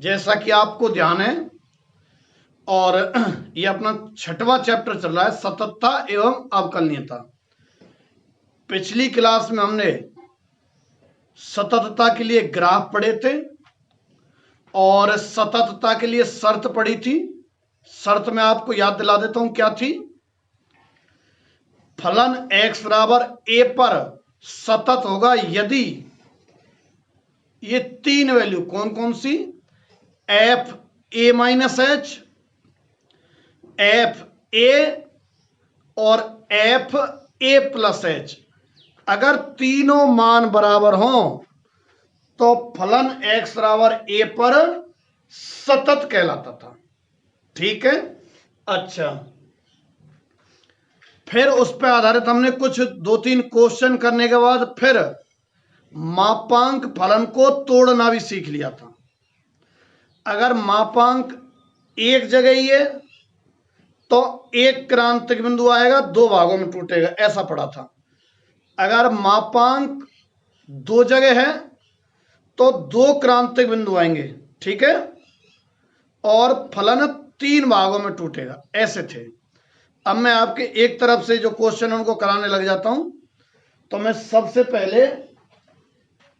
जैसा कि आपको ध्यान है, और ये अपना 6वां चैप्टर चल रहा है, सततता एवं अवकलनीयता। पिछली क्लास में हमने सततता के लिए ग्राफ पढ़े थे और सततता के लिए शर्त पढ़ी थी। शर्त में आपको याद दिला देता हूं क्या थी। फलन x बराबर a पर सतत होगा यदि ये तीन वैल्यू कौन कौन सी, F A minus H, F A और एफ ए प्लस एच, अगर तीनों मान बराबर हों तो फलन x बराबर a पर सतत कहलाता था। ठीक है। अच्छा, फिर उस पर आधारित हमने कुछ 2-3 क्वेश्चन करने के बाद फिर मापांक फलन को तोड़ना भी सीख लिया था। अगर मापांक एक जगह ही है तो एक क्रांतिक बिंदु आएगा, दो भागों में टूटेगा, ऐसा पढ़ा था। अगर मापांक दो जगह है तो दो क्रांतिक बिंदु आएंगे, ठीक है, और फलन 3 भागों में टूटेगा, ऐसे थे। अब मैं आपके एक तरफ से जो क्वेश्चन उनको कराने लग जाता हूं। तो मैं सबसे पहले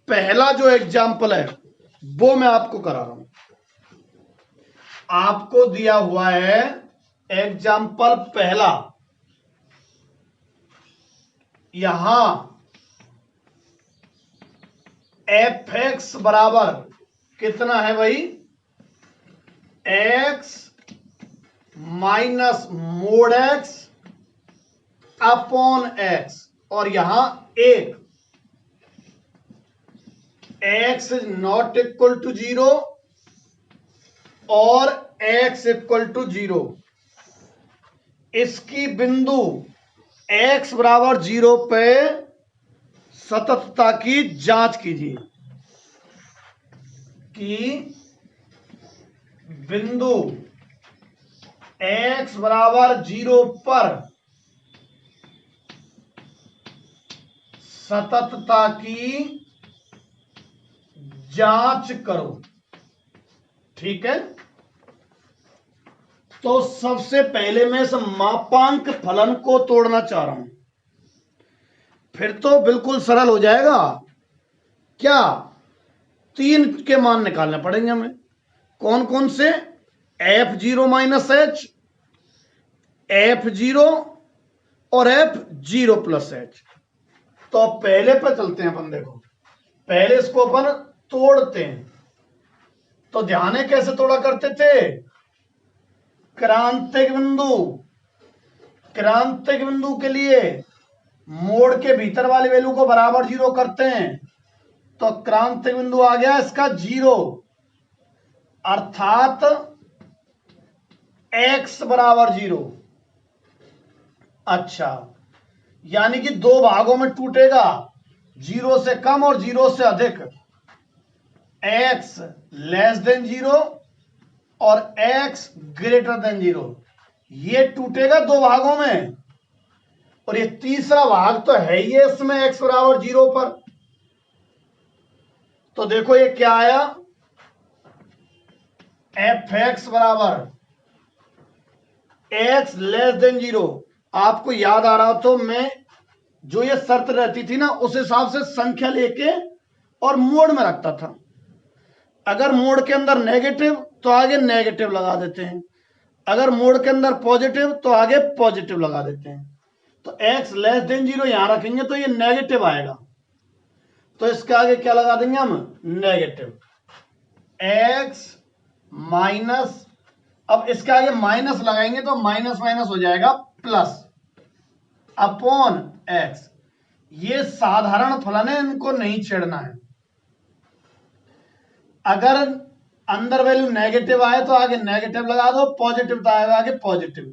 पहला जो एग्जाम्पल है वो मैं आपको करा रहा हूं। आपको दिया हुआ है एग्जाम्पल पहला। यहां एफ एक्स बराबर कितना है भाई, x minus mod x upon x, और यहां एक x is not equal to 0 और एक्स इक्वल टू 0। इसकी बिंदु x बराबर 0 पे सततता की जांच कीजिए कि बिंदु x बराबर 0 पर सततता की जांच करो। ठीक है। तो सबसे पहले मैं इस मापांक फलन को तोड़ना चाह रहा हूं, फिर तो बिल्कुल सरल हो जाएगा। क्या 3 के मान निकालने पड़ेंगे हमें। कौन कौन से, f0 माइनस एच, f0 और f0 प्लस एच। तो पहले पर चलते हैं अपन। देखो, पहले इसको अपन तोड़ते हैं। तो ध्यान है कैसे तोड़ा करते थे, क्रांतिक बिंदु, क्रांतिक बिंदु के लिए मोड़ के भीतर वाली वैल्यू को बराबर 0 करते हैं। तो क्रांतिक बिंदु आ गया इसका 0, अर्थात x बराबर 0। अच्छा, यानी कि दो भागों में टूटेगा, 0 से कम और 0 से अधिक, x लेस देन 0 और x ग्रेटर देन 0। ये टूटेगा दो भागों में, और ये तीसरा भाग तो है ही है इसमें x बराबर 0 पर। तो देखो ये क्या आया, एफ एक्स बराबर x लेस देन 0। आपको याद आ रहा हो तो मैं जो ये शर्त रहती थी ना, उस हिसाब से संख्या लेके और मोड में रखता था। अगर मोड के अंदर नेगेटिव तो आगे नेगेटिव लगा देते हैं, अगर मोड के अंदर पॉजिटिव तो आगे पॉजिटिव लगा देते हैं। तो x लेस देन 0 यहां रखेंगे तो ये नेगेटिव आएगा, तो इसके आगे क्या लगा देंगे हम, नेगेटिव। x माइनस, अब इसके आगे माइनस लगाएंगे तो माइनस माइनस हो जाएगा प्लस, अपॉन x। ये साधारण फलन है, इनको नहीं छेड़ना है। अगर अंदर वैल्यू नेगेटिव आए तो आगे नेगेटिव लगा दो, पॉजिटिव तो आएगा आगे पॉजिटिव।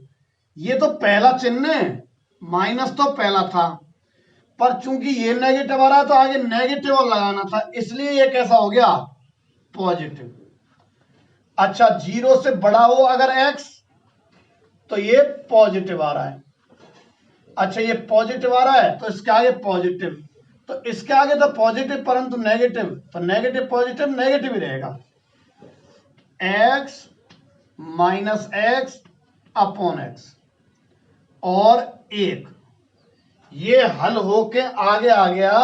ये तो पहला चिन्ह है, माइनस तो पहला था, पर चूंकि ये नेगेटिव आ रहा है तो आगे नेगेटिव और लगाना था, इसलिए ये कैसा हो गया, पॉजिटिव। अच्छा, 0 से बड़ा हो अगर x तो ये पॉजिटिव आ रहा है। अच्छा, ये पॉजिटिव आ रहा है तो इसके आगे पॉजिटिव, तो इसके आगे तो पॉजिटिव परंतु नेगेटिव, तो नेगेटिव पॉजिटिव नेगेटिव ही रहेगा। X minus x upon x और 1, ये हल होके आगे आ गया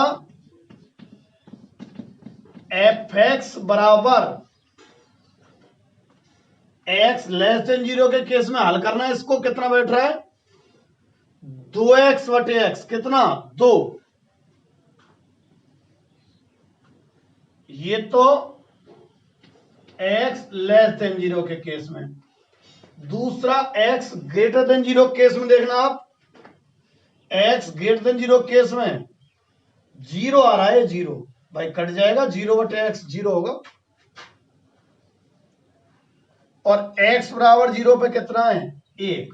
एफ एक्स बराबर एक्स लेस देन 0 के केस में हल करना है। इसको कितना बैठ रहा है 2x बटे एक्स, कितना 2। ये तो x लेस देन 0 के केस में। दूसरा x ग्रेटर देन 0 केस में देखना आप, x ग्रेटर देन 0 केस में 0 आ रहा है, 0 भाई कट जाएगा, 0 बटे एक्स 0 होगा। और x बराबर 0 पे कितना है 1।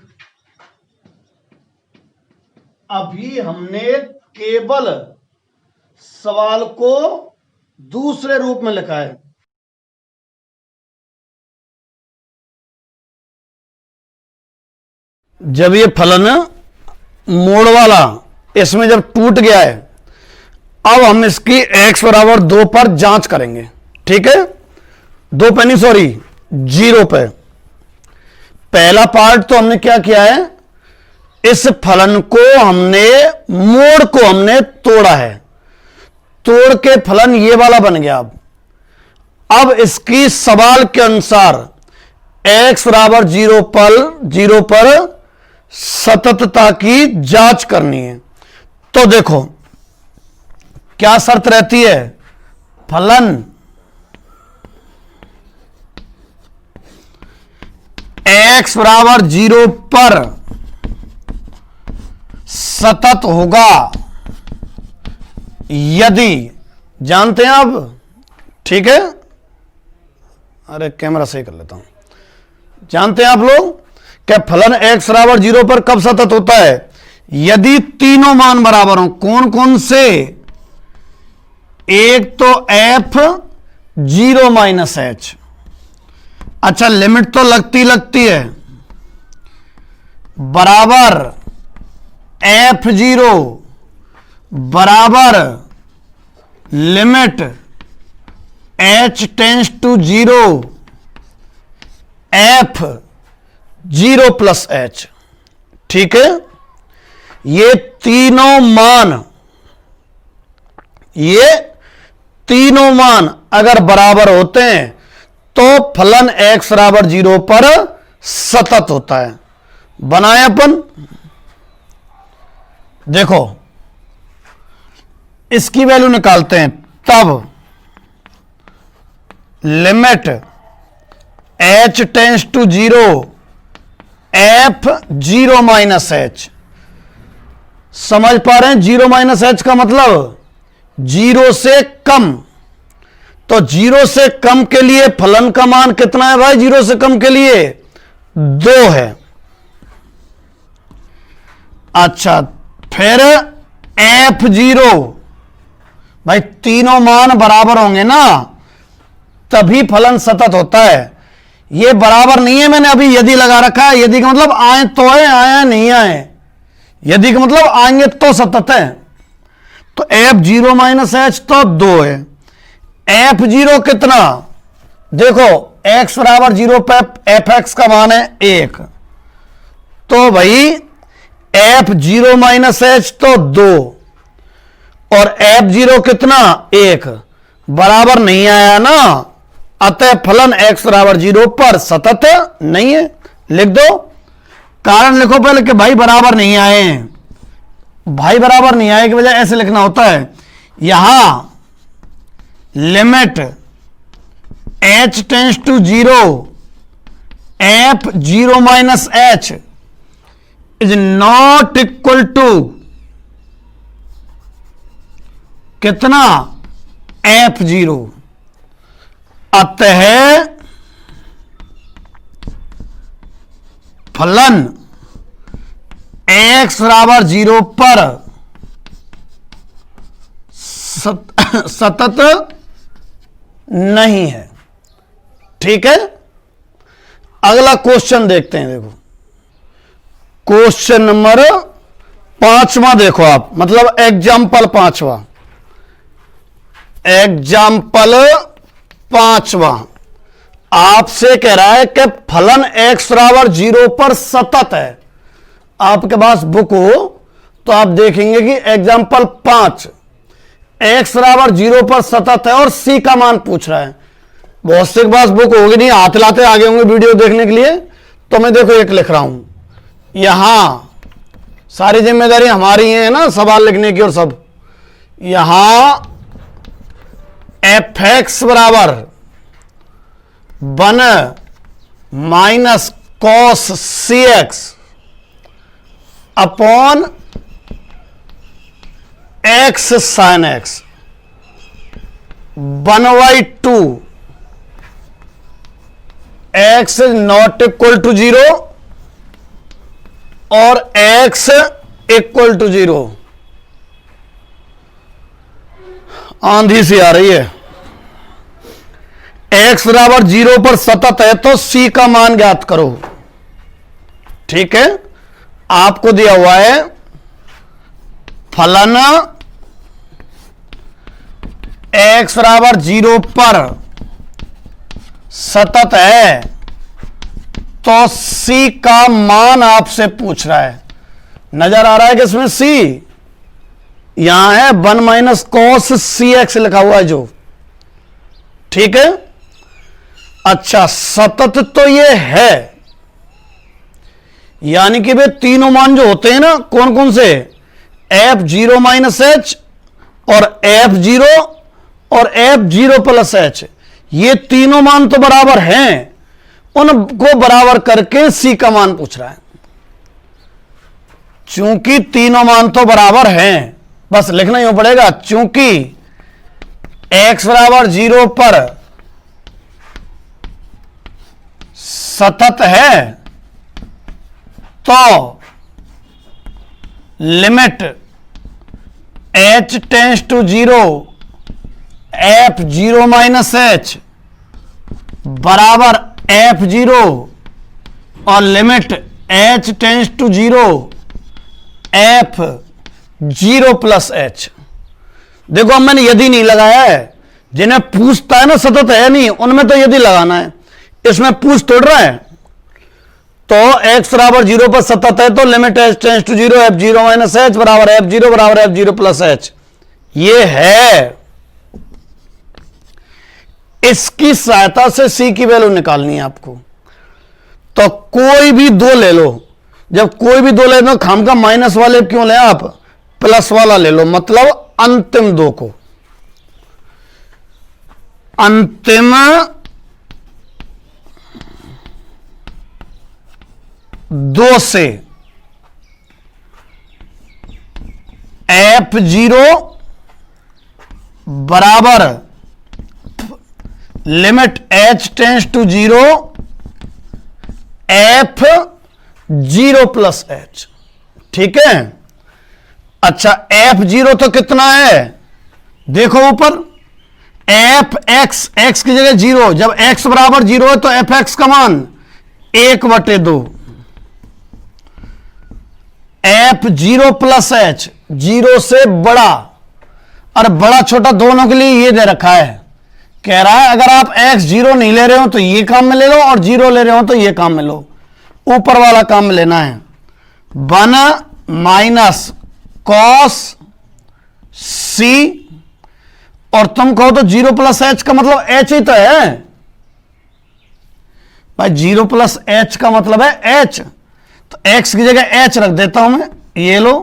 अभी हमने केवल सवाल को दूसरे रूप में लिखा है। जब ये फलन मोड़ वाला इसमें जब टूट गया है, अब हम इसकी x बराबर 2 पर जांच करेंगे। ठीक है, 2 पे नहीं, सॉरी 0 पे। पहला पार्ट तो हमने क्या किया है, इस फलन को हमने, मोड़ को हमने तोड़ा है, तोड़ के फलन ये वाला बन गया। अब इसकी सवाल के अनुसार x बराबर 0 पर सततता की जांच करनी है। तो देखो क्या शर्त रहती है, फलन x बराबर 0 पर सतत होगा यदि, जानते हैं आप, ठीक है, अरे कैमरा सही कर लेता हूं, जानते हैं आप लोग क्या फलन x बराबर 0 पर कब सतत होता है, यदि तीनों मान बराबर हों। कौन कौन से, एक तो f 0 माइनस h, अच्छा लिमिट तो लगती है, बराबर f0 बराबर limit h tends to 0 f0 plus h। ठीक है, ये तीनों मान अगर बराबर होते हैं तो फलन x बराबर 0 पर सतत होता है। बनाए अपन, देखो इसकी वैल्यू निकालते हैं, तब limit h tends to 0 f0 minus h। समझ पा रहे हैं 0 माइनस h का मतलब 0 से कम। तो 0 से कम के लिए फलन का मान कितना है भाई, 0 से कम के लिए 2 है। अच्छा, फिर f0, भाई तीनों मान बराबर होंगे ना तभी फलन सतत होता है। ये बराबर नहीं है, मैंने अभी यदि लगा रखा है, यदि का मतलब आए तो है, आया नहीं आए, यदि का मतलब आएंगे तो सतत है। तो f0 माइनस h तो 2 है। f0 कितना, देखो x बराबर 0 पे fx का मान है 1, तो भाई f0 माइनस h तो 2 और f0 कितना 1, बराबर नहीं आया ना, अतः फलन x बराबर 0 पर सतत नहीं है। लिख दो, कारण लिखो पहले कि भाई बराबर नहीं आए हैं। भाई बराबर नहीं आए की वजह ऐसे लिखना होता है, यहां limit h tends to 0 f0 minus h is not equal to कितना f0, अतः फलन x बराबर 0 पर सतत नहीं है। ठीक है, अगला क्वेश्चन देखते हैं। देखो क्वेश्चन नंबर 5वां देखो आप, मतलब एग्जाम्पल 5वां। आपसे कह रहा है कि फलन x बराबर 0 पर सतत है। आपके पास बुक हो तो आप देखेंगे कि एग्जाम्पल 5 x बराबर 0 पर सतत है और c का मान पूछ रहा है। बहुत से के पास बुक होगी नहीं, हाथ लाते आगे होंगे वीडियो देखने के लिए। तो मैं देखो एक लिख रहा हूं, यहां सारी जिम्मेदारी हमारी है ना सवाल लिखने की और सब। यहां fx बराबर 1 minus cos cx upon x sine x 1/2 x not equal to 0 और x इक्वल टू 0। आंधी सी आ रही है। x बराबर 0 पर सतत है तो c का मान ज्ञात करो। ठीक है, आपको दिया हुआ है फलन x बराबर 0 पर सतत है तो c का मान आपसे पूछ रहा है। नजर आ रहा है कि इसमें c यहां है 1 माइनस कॉस cx लिखा हुआ है जो। ठीक है, अच्छा सतत तो ये है, यानी कि वे तीनों मान जो होते हैं ना कौन कौन से, f0 माइनस h और f0 और f0 प्लस h, ये तीनों मान तो बराबर हैं, उनको बराबर करके c का मान पूछ रहा है। चूंकि तीनों मान तो बराबर हैं, बस लिखना ही पड़ेगा, चूंकि x बराबर 0 पर सतत है तो limit h tends to 0 f0 minus h बराबर f0 और limit h tends to 0 f0 plus h। देखो अब मैंने यदि नहीं लगाया है, जिन्हें पूछता है ना सतत है नहीं, उनमें तो यदि लगाना है, इसमें पूछ तोड़ रहा है। तो x बराबर 0 पर सतत है तो limit h tends to 0 f0 minus h बराबर f0 प्लस h। ये है, इसकी सहायता से c की वैल्यू निकालनी है आपको। तो कोई भी दो ले लो, जब कोई भी दो ले लो खाम का माइनस वाले क्यों ले, आप प्लस वाला ले लो, मतलब अंतिम दो को, अंतिम दो से f0 बराबर limit h tends to 0 f0 plus h। ठीक है, अच्छा f0 तो कितना है, देखो ऊपर fx, x की जगह 0, जब x बराबर 0 है तो fx का मान 1/2 f0 प्लस h, 0 से बड़ा, और बड़ा छोटा दोनों के लिए ये दे रखा है, कह रहा है अगर आप x0 नहीं ले रहे हो तो ये काम में ले लो, और 0 ले रहे हो तो ये काम में लो, ऊपर वाला काम में लेना है। 1 माइनस कॉस c, और तुम कहो तो 0 प्लस h का मतलब h ही तो है भाई, 0 प्लस h का मतलब है h, तो x की जगह h रख देता हूं मैं, ये लो,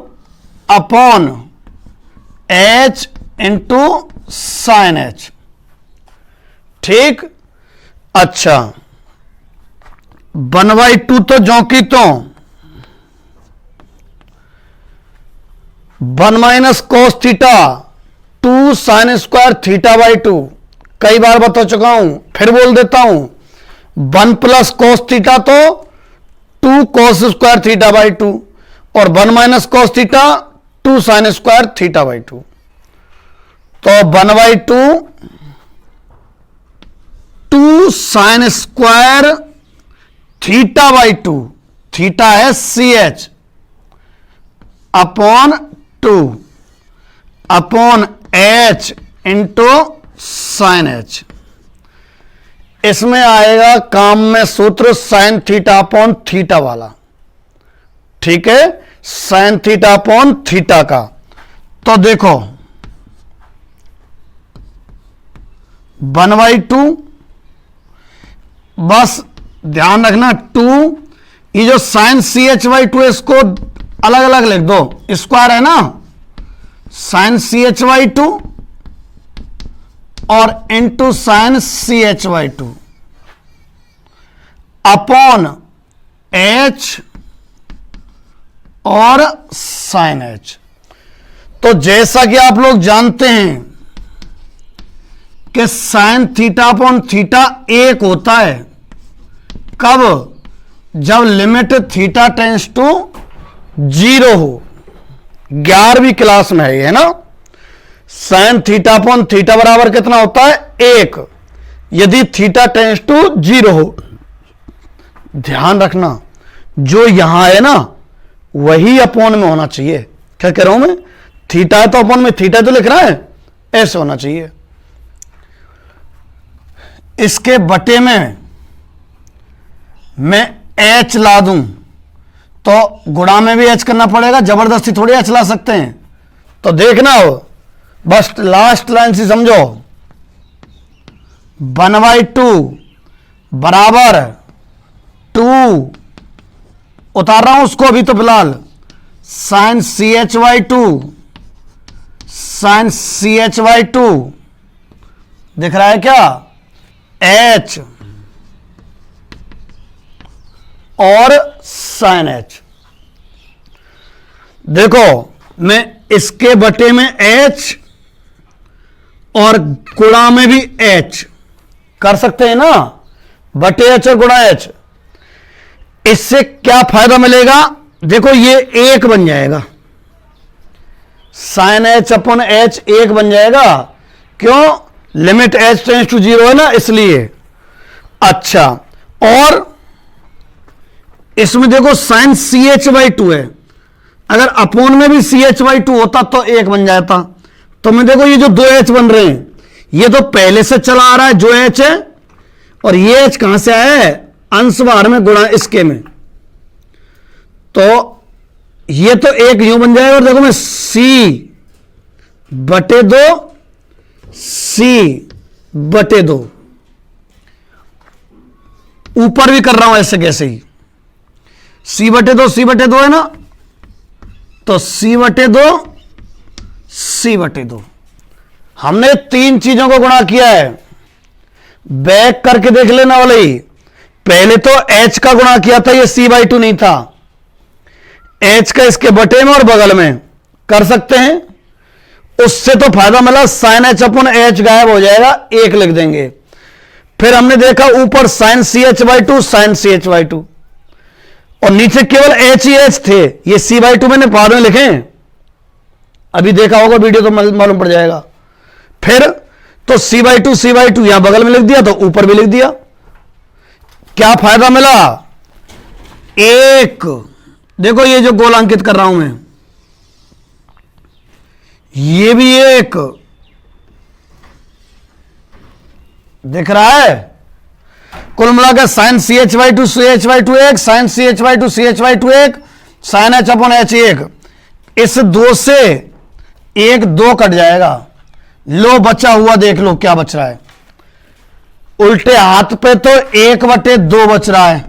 upon h into sine h। ठीक, अच्छा 1/2 तो जौकी तो 1 minus cos theta 2 sine square theta, कई बार बता चुका हूं, फिर बोल देता हूं, 1 प्लस कॉस थीटा तो 2 कॉस स्क्वायर थीटा/2 और 1 minus cos theta 2 sine square theta. तो 1/2 2 साइन स्क्वायर थीटा/2, थीटा है CH upon 2 upon H into sine H। इसमें आएगा काम में सूत्र साइन थीटा अपॉन थीटा वाला, ठीक है, साइन थीटा अपॉन थीटा का। तो देखो 1/2, बस ध्यान रखना 2, ये जो साइन CH/2 है इसको अलग अलग लिख दो, स्क्वायर है ना, साइन CH/2 और into sine CH/2 upon H और साइन H। तो जैसा कि आप लोग जानते हैं कि साइन थीटा अपॉन थीटा 1 होता है, कब? जब लिमिट थीटा टेंस टू 0 हो। 11वीं क्लास में है ये ना, साइन थीटा अपॉन थीटा बराबर कितना होता है? 1, यदि थीटा टेंस टू 0 हो। ध्यान रखना जो यहां है ना वही अपॉन में होना चाहिए। क्या कह रहा हूं मैं? थीटा है तो अपॉन में थीटा तो लिख रहा है, ऐसे होना चाहिए। इसके बटे में मैं H ला दूं तो गुणा में भी H करना पड़ेगा, जबरदस्ती थोड़ी H ला सकते हैं। तो देखना हो, बस लास्ट लाइन से समझो, 1/2 बराबर 2, उतार रहा हूं उसको अभी तो फिलहाल, साइन CH/2, साइन CH/2 दिख रहा है क्या? H और साइन H। देखो मैं इसके बटे में H और गुणा में भी H कर सकते हैं ना, बटे H और गुणा H। इससे क्या फायदा मिलेगा? देखो ये 1 बन जाएगा, साइन H अपॉन H 1 बन जाएगा। क्यों? लिमिट H टेंस टू 0 है ना, इसलिए। अच्छा, और इसमें देखो साइन CH/2 है, अगर अपॉन में भी CH/2 होता तो 1 बन जाता। तो मैं देखो ये जो 2 H बन रहे हैं, ये तो पहले से चला आ रहा है जो H है, और ये H कहां से आया है? अंश बाहर में गुणा इसके में, तो ये तो 1 यूं बन जाएगा। और देखो मैं C/2 C/2 ऊपर भी कर रहा हूं ऐसे कैसे ही, C/2 C/2 है ना, तो C/2 C/2 हमने 3 चीजों को गुणा किया है। बैक करके देख लेना वाले ही, पहले तो H का गुणा किया था, ये C/2 नहीं था, H का इसके बटे में और बगल में कर सकते हैं। उससे तो फायदा मिला, साइन H अपॉन H गायब हो जाएगा, 1 लिख देंगे। फिर हमने देखा ऊपर साइन CH/2 साइन CH/2 और नीचे केवल H ही H थे, ये C/2 मैंने बाद में लिखे, अभी देखा होगा वीडियो तो मालूम पड़ जाएगा। फिर तो C/2 यहां बगल में लिख दिया, तो ऊपर भी लिख दिया। क्या फायदा मिला? 1। देखो ये जो गोल अंकित कर रहा हूं मैं, ये भी 1 दिख रहा है। कुल मिलाकर sine CH/2 CH/2 1, sine CH/2 CH/2 1, sine H upon H 1। इस 2 से 1 2 कट जाएगा। लो बचा हुआ देख लो क्या बच रहा है। उल्टे हाथ पे तो 1/2 बच रहा है,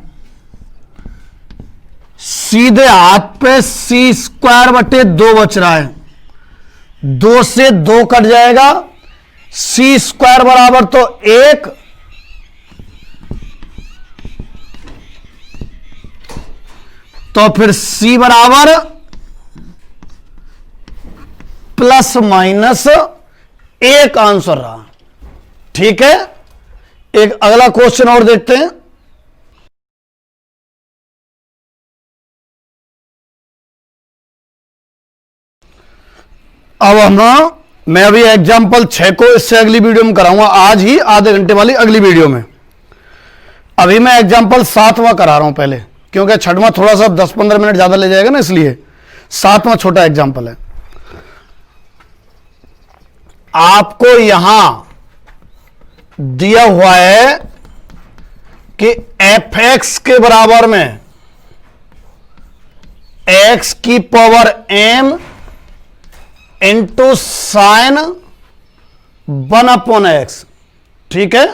सीधे हाथ पे C² बच रहा है। 2 से 2 कट जाएगा, C² बराबर तो 1, तो फिर C बराबर प्लस माइनस 1 आंसर रहा। ठीक है, एक अगला क्वेश्चन और देखते हैं। अब मैं अभी एग्जाम्पल 6 को इससे अगली वीडियो में कराऊंगा, आज ही आधे घंटे वाली अगली वीडियो में। अभी मैं एग्जाम्पल 7वां करा रहा हूं पहले, क्योंकि 6वां थोड़ा सा 10-15 मिनट ज्यादा ले जाएगा ना, इसलिए 7वां छोटा एग्जाम्पल है। आपको यहां दिया हुआ है कि एफ एक्स के बराबर में एक्स की power M into sine 1/x, ठीक है,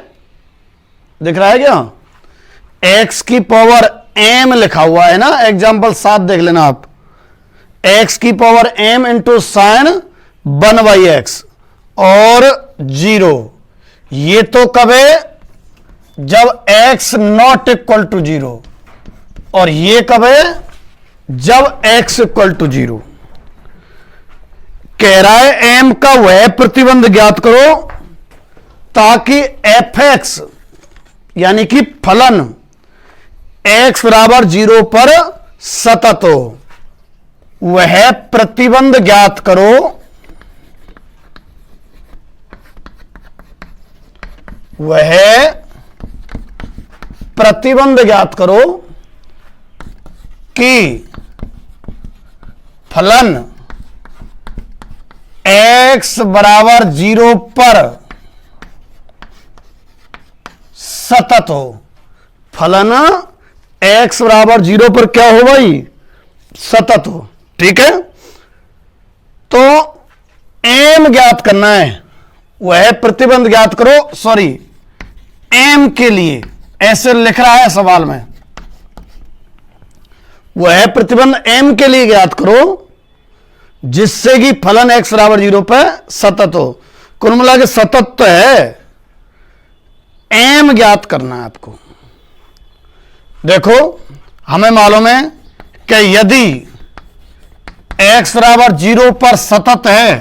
दिख रहा है क्या? x की पावर m लिखा हुआ है ना, एग्जाम्पल 7 देख लेना आप, x की power m into sign 1/x और 0, ये तो कब है? जब x नॉट इक्वल टू 0, और ये कब है? जब x इक्वल टू 0। कह रहा है m का वह प्रतिबंध ज्ञात करो ताकि fx यानी कि फलन x बराबर 0 पर सतत हो। वह प्रतिबंध ज्ञात करो, वह प्रतिबंध ज्ञात करो कि फलन x बराबर 0 पर सतत हो। फलन x बराबर 0 पर क्या हो भाई? सतत हो, ठीक है। तो m ज्ञात करना है, वह प्रतिबंध ज्ञात करो, सॉरी m के लिए ऐसे लिख रहा है सवाल में, वह प्रतिबंध m के लिए ज्ञात करो जिससे कि फलन x बराबर 0 पर सतत हो। कुल मिला के सतत तो है, m ज्ञात करना है आपको। देखो हमें मालूम है कि यदि x बराबर 0 पर सतत है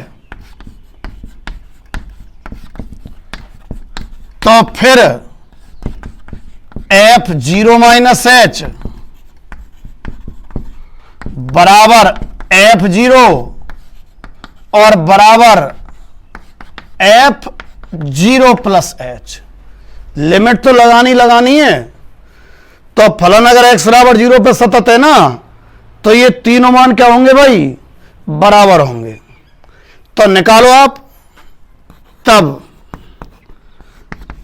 तो फिर f0 माइनस h बराबर f0 और बराबर f0 प्लस h। लिमिट तो लगानी है। तो फलन अगर x बराबर 0 पे सतत है ना, तो ये तीनों मान क्या होंगे भाई? बराबर होंगे। तो निकालो आप, तब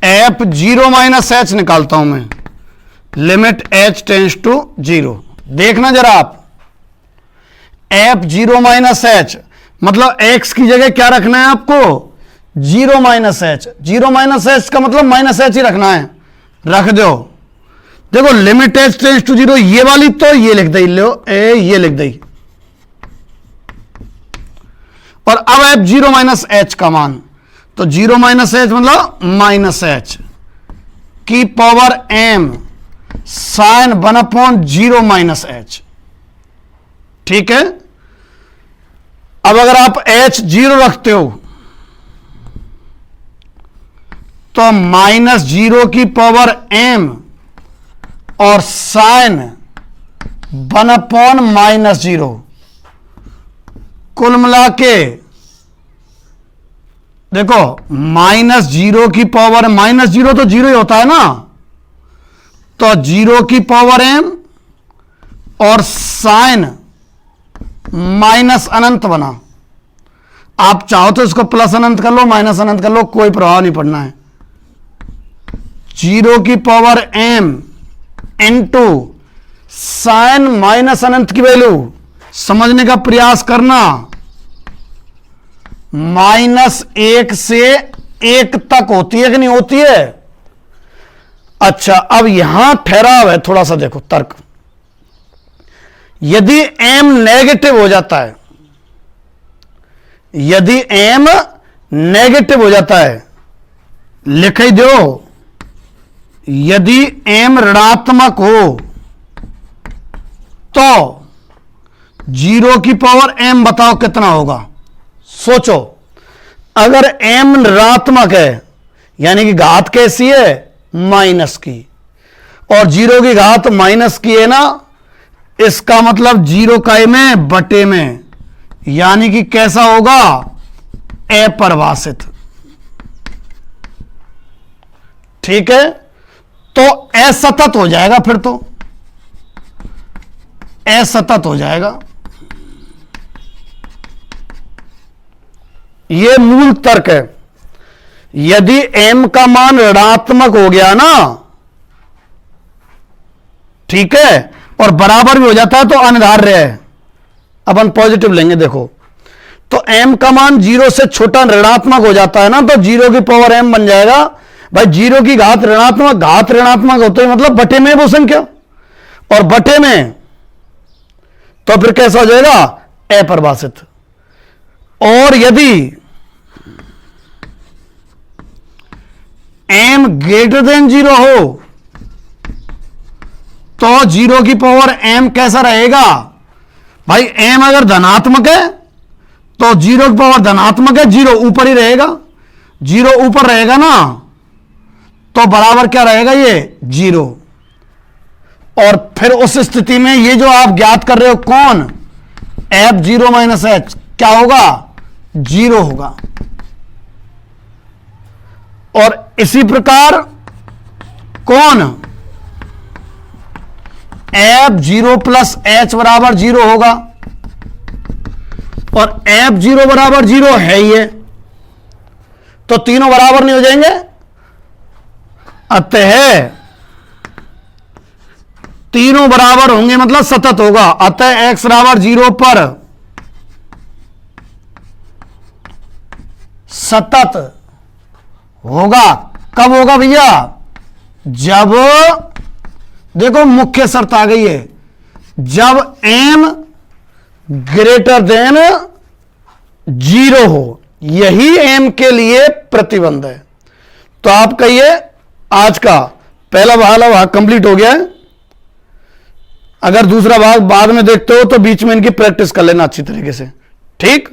f0 माइनस h निकालता हूं मैं, लिमिट h टेंड्स टू 0। देखना जरा आप, f0 माइनस h मतलब x की जगह क्या रखना है आपको? 0 माइनस h। 0 माइनस h का मतलब माइनस h ही रखना है, रख दो। देखो लिमिट h टेंड्स टू 0, ये वाली तो ये लिख दी, लो ये लिख दी। और अब f0 माइनस h का मान, तो 0 माइनस h मतलब माइनस h की power m sine 1/0 minus h, ठीक है। अब अगर आप h 0 रखते हो तो माइनस 0 की पावर m और साइन 1/-0, कुल मिला के देखो माइनस 0 की पावर, माइनस 0 तो 0 ही होता है ना, तो 0 की पावर m और साइन माइनस अनंत बना। आप चाहो तो इसको प्लस अनंत कर लो, माइनस अनंत कर लो, कोई प्रभाव नहीं पड़ना है। 0 की power m into sine minus अनंत की वैल्यू समझने का प्रयास करना, -1 से 1 तक होती है कि नहीं होती है? अच्छा, अब यहां ठहराव है, थोड़ा सा देखो तर्क। यदि m नेगेटिव हो जाता है, यदि m नेगेटिव हो जाता है, लिख ही दो, यदि m ऋणात्मक हो तो 0 की पावर m बताओ कितना होगा? सोचो, अगर m ऋणात्मक है यानी कि घात कैसी है? माइनस की, और 0 की घात माइनस की है ना, इसका मतलब 0 का में बटे में, यानी कि कैसा होगा? अपरिभाषित, ठीक है। तो असतत हो जाएगा, फिर तो असतत हो जाएगा। यह मूल तर्क है। यदि m का मान ऋणात्मक हो गया ना, ठीक है, और बराबर भी हो जाता है तो अनिवार्य है, अपन पॉजिटिव लेंगे। देखो तो m का मान 0 से छोटा ऋणात्मक हो जाता है ना, तो 0 की पावर m बन जाएगा भाई 0 की घात ऋणात्मक होते हैं, मतलब बटे में वो संख्या, और बटे में तो फिर कैसा हो जाएगा अपरिभाषित। और यदि m ग्रेटर देन 0 हो तो 0 की पावर m कैसा रहेगा भाई, m अगर धनात्मक है तो 0 की पावर धनात्मक है, 0 ऊपर ही रहेगा, 0 ऊपर रहेगा ना, तो बराबर क्या रहेगा ये 0। और फिर उस स्थिति में ये जो आप ज्ञात कर रहे हो कौन, f0 माइनस h क्या होगा 0 होगा। और इसी प्रकार कौन f0 प्लस h बराबर 0 होगा, और f0 बराबर 0 है ही है, तो तीनों बराबर नहीं हो जाएंगे, अतः तीनों बराबर होंगे मतलब सतत होगा। अतः x बराबर 0 पर सतत होगा। कब होगा भैया, जब देखो मुख्य शर्त आ गई है, जब m ग्रेटर देन 0 हो, यही m के लिए प्रतिबंध है। तो आप कहिए आज का पहला भाग कंप्लीट हो गया है। अगर दूसरा भाग बाद में देखते हो तो बीच में इनकी प्रैक्टिस कर लेना अच्छी तरीके से, ठीक।